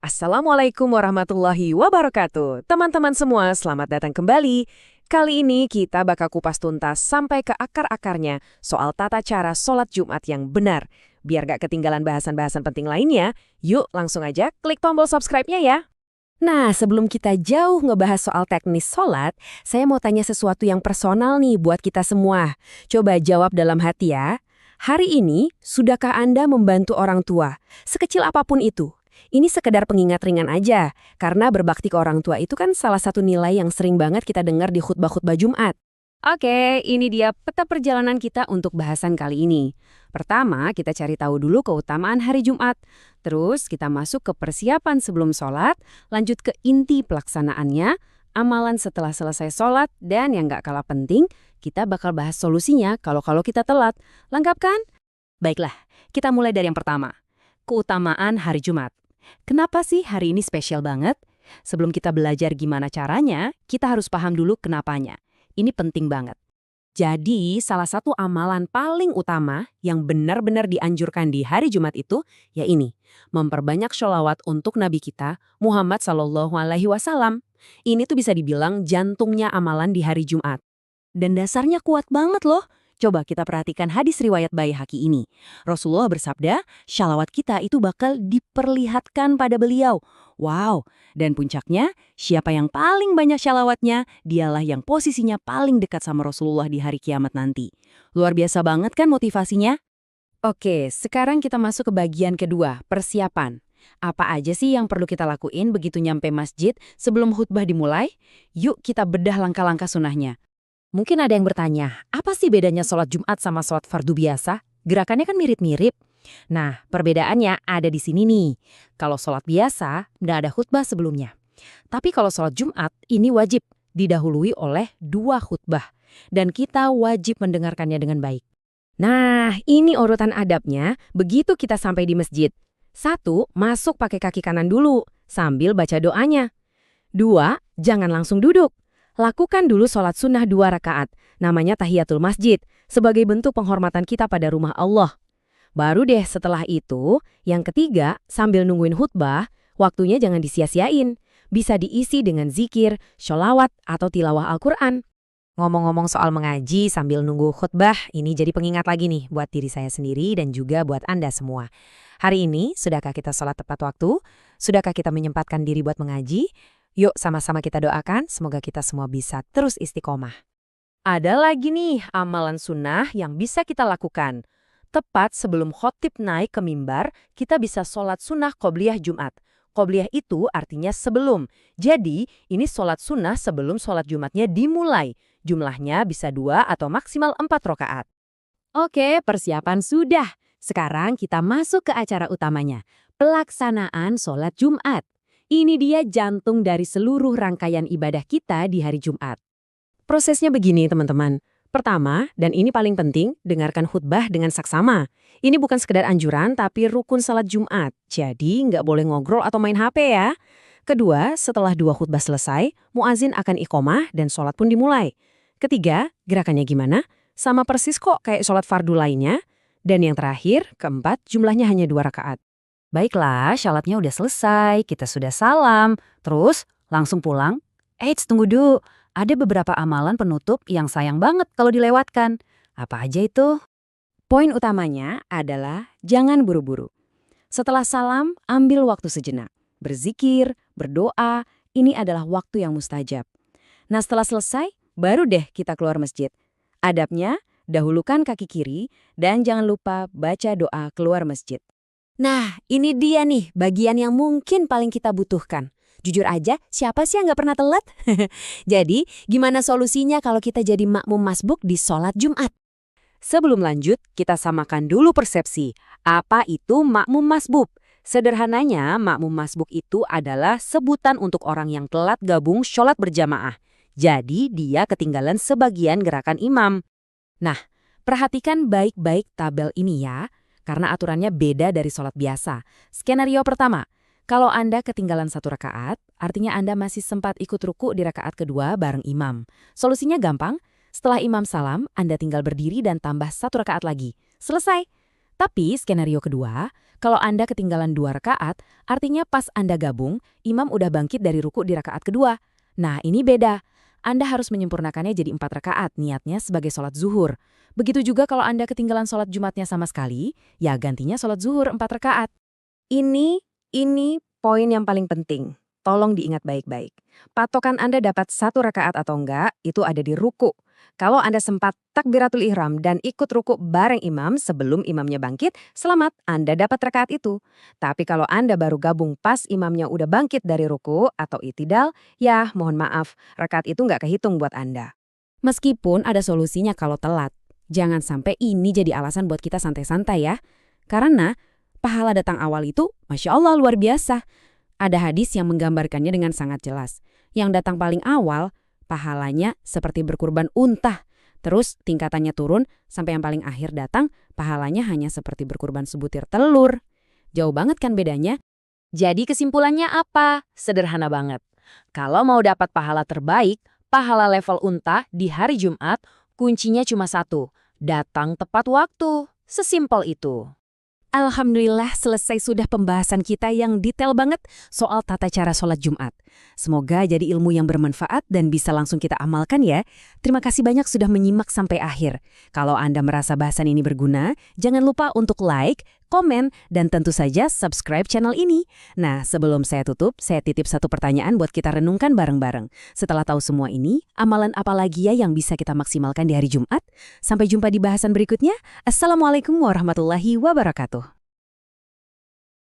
Assalamualaikum warahmatullahi wabarakatuh. Teman-teman semua, selamat datang kembali. Kali ini kita bakal kupas tuntas sampai ke akar-akarnya soal tata cara sholat Jumat yang benar. Biar gak ketinggalan bahasan-bahasan penting lainnya, yuk langsung aja klik tombol subscribe-nya ya. Nah, sebelum kita jauh ngebahas soal teknis sholat, saya mau tanya sesuatu yang personal nih buat kita semua. Coba jawab dalam hati ya. Hari ini, sudahkah Anda membantu orang tua? Sekecil apapun itu. Ini sekedar pengingat ringan aja, karena berbakti ke orang tua itu kan salah satu nilai yang sering banget kita dengar di khutbah-khutbah Jumat. Oke, ini dia peta perjalanan kita untuk bahasan kali ini. Pertama, kita cari tahu dulu keutamaan hari Jumat. Terus kita masuk ke persiapan sebelum sholat, lanjut ke inti pelaksanaannya, amalan setelah selesai sholat, dan yang gak kalah penting, kita bakal bahas solusinya kalau kita telat. Lengkap kan? Baiklah, kita mulai dari yang pertama. Keutamaan hari Jumat. Kenapa sih hari ini spesial banget? Sebelum kita belajar gimana caranya, kita harus paham dulu kenapanya. Ini penting banget. Jadi, salah satu amalan paling utama yang benar-benar dianjurkan di hari Jumat itu, ya ini, memperbanyak sholawat untuk Nabi kita, Muhammad SAW. Ini tuh bisa dibilang jantungnya amalan di hari Jumat. Dan dasarnya kuat banget loh. Coba kita perhatikan hadis riwayat Baihaqi ini. Rasulullah bersabda, shalawat kita itu bakal diperlihatkan pada beliau. Wow, dan puncaknya, siapa yang paling banyak shalawatnya, dialah yang posisinya paling dekat sama Rasulullah di hari kiamat nanti. Luar biasa banget kan motivasinya? Oke, sekarang kita masuk ke bagian kedua, persiapan. Apa aja sih yang perlu kita lakuin begitu nyampe masjid sebelum khutbah dimulai? Yuk kita bedah langkah-langkah sunahnya. Mungkin ada yang bertanya, apa sih bedanya sholat Jumat sama sholat fardu biasa? Gerakannya kan mirip-mirip. Nah, perbedaannya ada di sini nih. Kalau sholat biasa, nggak ada khutbah sebelumnya. Tapi kalau sholat Jumat, ini wajib didahului oleh 2 khutbah. Dan kita wajib mendengarkannya dengan baik. Nah, ini urutan adabnya begitu kita sampai di masjid. 1, masuk pakai kaki kanan dulu, sambil baca doanya. 2, jangan langsung duduk. Lakukan dulu sholat sunnah 2 rakaat, namanya tahiyatul masjid, sebagai bentuk penghormatan kita pada rumah Allah. Baru deh setelah itu, yang ketiga, sambil nungguin khutbah, waktunya jangan disia-siain. Bisa diisi dengan zikir, sholawat, atau tilawah Al-Quran. Ngomong-ngomong soal mengaji sambil nunggu khutbah, ini jadi pengingat lagi nih buat diri saya sendiri dan juga buat Anda semua. Hari ini, sudahkah kita sholat tepat waktu? Sudahkah kita menyempatkan diri buat mengaji? Yuk sama-sama kita doakan, semoga kita semua bisa terus istiqomah. Ada lagi nih amalan sunnah yang bisa kita lakukan. Tepat sebelum khotib naik ke mimbar, kita bisa sholat sunnah qobliyah Jumat. Qobliyah itu artinya sebelum. Jadi, ini sholat sunnah sebelum sholat Jumatnya dimulai. Jumlahnya bisa 2 atau maksimal 4 rakaat. Oke, persiapan sudah. Sekarang kita masuk ke acara utamanya, pelaksanaan sholat Jumat. Ini dia jantung dari seluruh rangkaian ibadah kita di hari Jumat. Prosesnya begini teman-teman. Pertama, dan ini paling penting, dengarkan khutbah dengan saksama. Ini bukan sekedar anjuran, tapi rukun salat Jumat. Jadi nggak boleh ngobrol atau main HP ya. Kedua, setelah 2 khutbah selesai, muazin akan iqomah dan sholat pun dimulai. Ketiga, gerakannya gimana? Sama persis kok kayak sholat fardu lainnya. Dan yang terakhir, keempat, jumlahnya hanya 2 rakaat. Baiklah, syalatnya udah selesai, kita sudah salam, terus langsung pulang. Eits, tunggu dulu, ada beberapa amalan penutup yang sayang banget kalau dilewatkan. Apa aja itu? Poin utamanya adalah jangan buru-buru. Setelah salam, ambil waktu sejenak. Berzikir, berdoa, ini adalah waktu yang mustajab. Nah setelah selesai, baru deh kita keluar masjid. Adabnya, dahulukan kaki kiri dan jangan lupa baca doa keluar masjid. Nah, ini dia nih bagian yang mungkin paling kita butuhkan. Jujur aja, siapa sih yang nggak pernah telat? Jadi, gimana solusinya kalau kita jadi makmum masbuk di sholat Jumat? Sebelum lanjut, kita samakan dulu persepsi. Apa itu makmum masbuk? Sederhananya, makmum masbuk itu adalah sebutan untuk orang yang telat gabung sholat berjamaah. Jadi, dia ketinggalan sebagian gerakan imam. Nah, perhatikan baik-baik tabel ini ya. Karena aturannya beda dari sholat biasa. Skenario pertama, kalau Anda ketinggalan 1 rakaat, artinya Anda masih sempat ikut ruku di rakaat kedua bareng imam. Solusinya gampang, setelah imam salam, Anda tinggal berdiri dan tambah 1 rakaat lagi. Selesai. Tapi skenario kedua, Kalau Anda ketinggalan 2 rakaat, artinya pas Anda gabung, imam udah bangkit dari ruku di rakaat kedua. Nah, ini beda. Anda harus menyempurnakannya jadi 4 rakaat, niatnya sebagai sholat zuhur. Begitu juga kalau Anda ketinggalan sholat Jumatnya sama sekali, ya gantinya sholat zuhur 4 rakaat. Ini poin yang paling penting. Tolong diingat baik-baik. Patokan Anda dapat 1 rakaat atau enggak, itu ada di ruku. Kalau Anda sempat takbiratul ihram dan ikut ruku bareng imam sebelum imamnya bangkit, selamat, Anda dapat rakaat itu. Tapi kalau Anda baru gabung pas imamnya udah bangkit dari ruku atau itidal, ya mohon maaf, rakaat itu nggak kehitung buat Anda. Meskipun ada solusinya kalau telat. Jangan sampai ini jadi alasan buat kita santai-santai ya. Karena pahala datang awal itu, Masya Allah luar biasa. Ada hadis yang menggambarkannya dengan sangat jelas. Yang datang paling awal, pahalanya seperti berkurban unta. Terus tingkatannya turun sampai yang paling akhir datang, pahalanya hanya seperti berkurban sebutir telur. Jauh banget kan bedanya? Jadi kesimpulannya apa? Sederhana banget. Kalau mau dapat pahala terbaik, pahala level unta di hari Jumat, kuncinya cuma satu, datang tepat waktu. Sesimpel itu. Alhamdulillah selesai sudah pembahasan kita yang detail banget soal tata cara sholat Jumat. Semoga jadi ilmu yang bermanfaat dan bisa langsung kita amalkan ya. Terima kasih banyak sudah menyimak sampai akhir. Kalau Anda merasa bahasan ini berguna, jangan lupa untuk like, komen, dan tentu saja subscribe channel ini. Nah, sebelum saya tutup, saya titip satu pertanyaan buat kita renungkan bareng-bareng. Setelah tahu semua ini, amalan apa lagi ya yang bisa kita maksimalkan di hari Jumat? Sampai jumpa di bahasan berikutnya. Assalamualaikum warahmatullahi wabarakatuh.